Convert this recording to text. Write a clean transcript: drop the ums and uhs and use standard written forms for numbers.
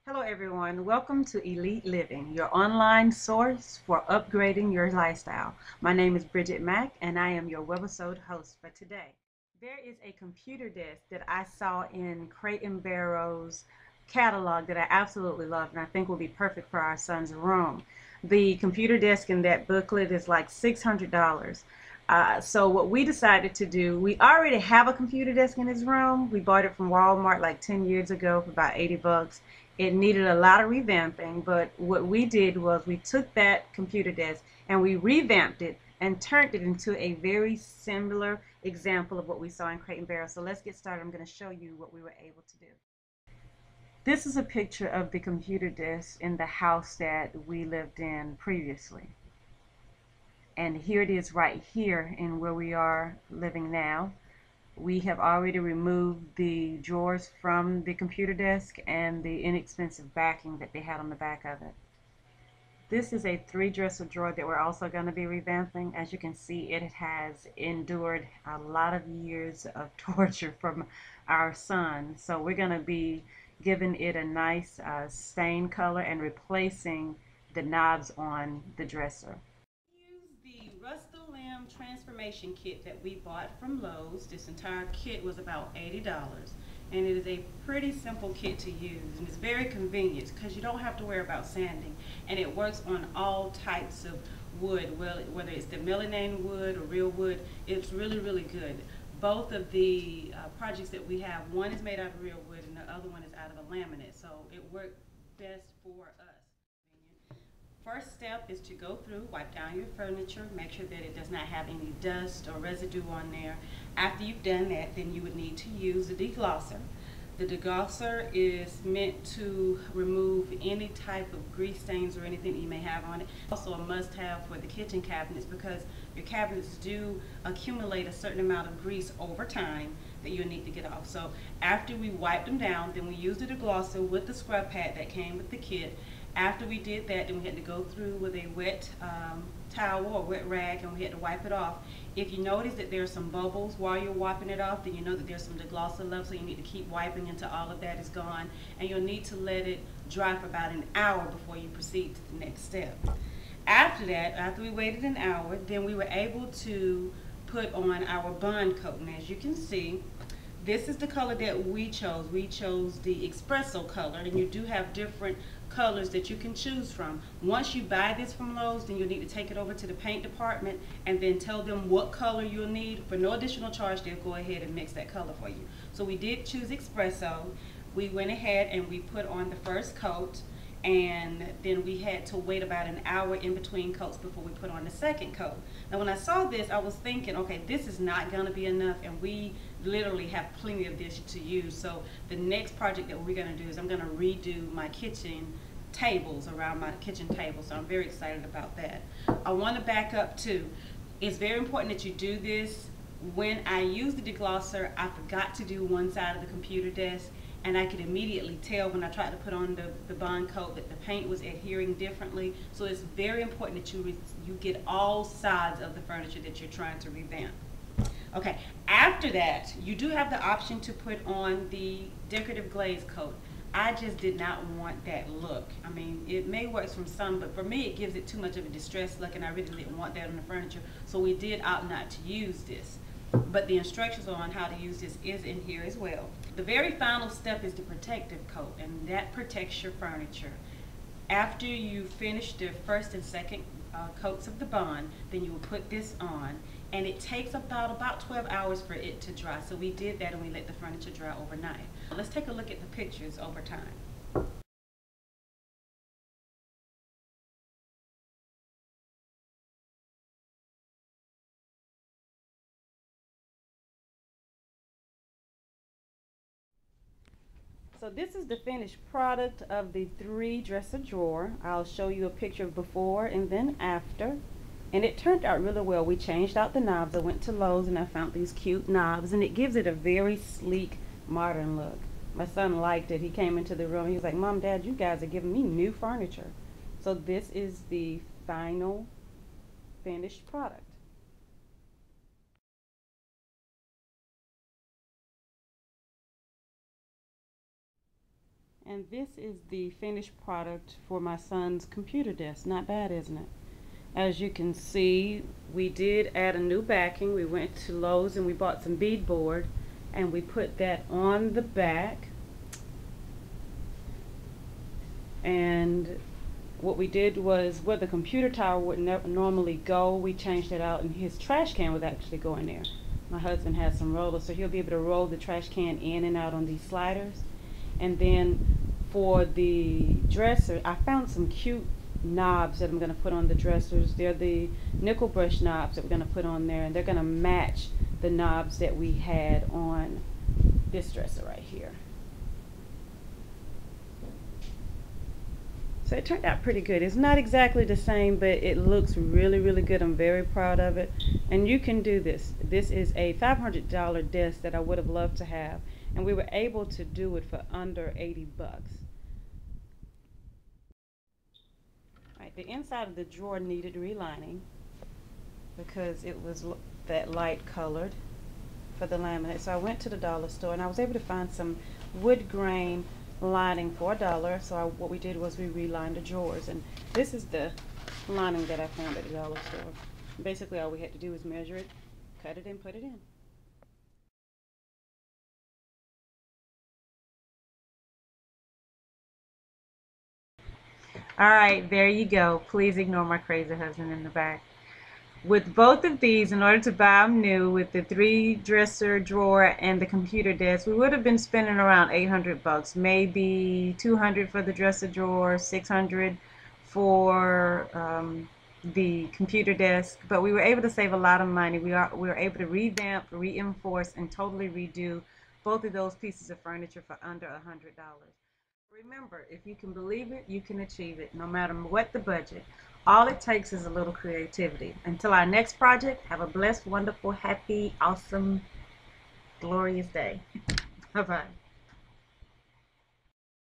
Hello everyone, welcome to Elite Living, your online source for upgrading your lifestyle. My name is Bridget Mack and I am your webisode host for today. There is a computer desk that I saw in Crate and Barrow's catalog that I absolutely love and I think will be perfect for our son's room. The computer desk in that booklet is like $600. So what we decided to do, we already have a computer desk in his room. We bought it from Walmart like 10 years ago for about 80 bucks. It needed a lot of revamping, but what we did was we took that computer desk and we revamped it and turned it into a very similar example of what we saw in Crate and Barrel. So let's get started. I'm going to show you what we were able to do. This is a picture of the computer desk in the house that we lived in previously. And here it is right here in where we are living now. We have already removed the drawers from the computer desk and the inexpensive backing that they had on the back of it. This is a 3-dresser drawer that we're also going to be revamping. As you can see, it has endured a lot of years of torture from our son. So we're going to be giving it a nice stain color and replacing the knobs on the dresser. Use the Rust-Oleum Transformation Kit that we bought from Lowe's. This entire kit was about $80, and it is a pretty simple kit to use, and it's very convenient because you don't have to worry about sanding, and it works on all types of wood, whether it's the melamine wood or real wood. It's really good. Both of the projects that we have, one is made out of real wood and the other one is out of a laminate, so it worked best for us. First step is to go through, wipe down your furniture, make sure that it does not have any dust or residue on there. After you've done that, then you would need to use the deglosser. The deglosser is meant to remove any type of grease stains or anything that you may have on it. Also a must-have for the kitchen cabinets because your cabinets do accumulate a certain amount of grease over time that you'll need to get off. So after we wipe them down, then we use the deglosser with the scrub pad that came with the kit. After we did that, then we had to go through with a wet towel or wet rag and we had to wipe it off. If you notice that there's some bubbles while you're wiping it off, then you know that there's some deglosser left, so you need to keep wiping until all of that is gone. And you'll need to let it dry for about an hour before you proceed to the next step. After that, after we waited an hour, then we were able to put on our bond coat. And as you can see, this is the color that we chose. We chose the espresso color, and you do have different colors that you can choose from. Once you buy this from Lowe's, then you'll need to take it over to the paint department and then tell them what color you'll need. For no additional charge, they'll go ahead and mix that color for you. So we did choose espresso. We went ahead and we put on the first coat, and then we had to wait about an hour in between coats before we put on the second coat. Now when I saw this, I was thinking, okay, this is not gonna be enough, and we literally have plenty of this to use. So the next project that we're gonna do is I'm gonna redo my kitchen tables around my kitchen table, so I'm very excited about that. I want to back up too. It's very important that you do this. When I used the deglosser, I forgot to do one side of the computer desk, and I could immediately tell when I tried to put on the bond coat that the paint was adhering differently. So it's very important that you get all sides of the furniture that you're trying to revamp. Okay, after that, you do have the option to put on the decorative glaze coat. I just did not want that look. I mean, it may work from some, but for me it gives it too much of a distressed look, and I really didn't want that on the furniture, so we did opt not to use this. But the instructions on how to use this is in here as well. The very final step is the protective coat, and that protects your furniture. After you finish the first and second coats of the bond, then you will put this on, and it takes about 12 hours for it to dry. So we did that and we let the furniture dry overnight. Let's take a look at the pictures over time. So this is the finished product of the 3-dresser drawer. I'll show you a picture of before and then after. And it turned out really well. We changed out the knobs. I went to Lowe's and I found these cute knobs, and it gives it a very sleek, modern look. My son liked it. He came into the room. He was like, "Mom, Dad, you guys are giving me new furniture." So this is the final finished product. And this is the finished product for my son's computer desk. Not bad, isn't it? As you can see, we did add a new backing. We went to Lowe's and we bought some beadboard and we put that on the back. And what we did was, where the computer tower would normally go, we changed it out, and his trash can would actually go in there. My husband has some rollers, so he'll be able to roll the trash can in and out on these sliders. And then for the dresser, I found some cute knobs that I'm going to put on the dressers. They're the nickel brush knobs that we're going to put on there, and they're going to match the knobs that we had on this dresser right here. So it turned out pretty good. It's not exactly the same, but it looks really, really good. I'm very proud of it. And you can do this. This is a $500 desk that I would have loved to have, and we were able to do it for under 80 bucks. Right, the inside of the drawer needed relining because it was that light colored for the laminate. So I went to the dollar store and I was able to find some wood grain lining for $1. So what we did was we relined the drawers, and this is the lining that I found at the dollar store. Basically all we had to do was measure it, cut it, and put it in. All right, there you go. Please ignore my crazy husband in the back. With both of these, in order to buy them new, with the 3 dresser drawer and the computer desk, we would have been spending around 800 bucks, maybe 200 for the dresser drawer, 600 for the computer desk. But we were able to save a lot of money. We were able to revamp, reinforce, and totally redo both of those pieces of furniture for under $100. Remember, if you can believe it, you can achieve it, no matter what the budget. All it takes is a little creativity. Until our next project, have a blessed, wonderful, happy, awesome, glorious day. Bye-bye.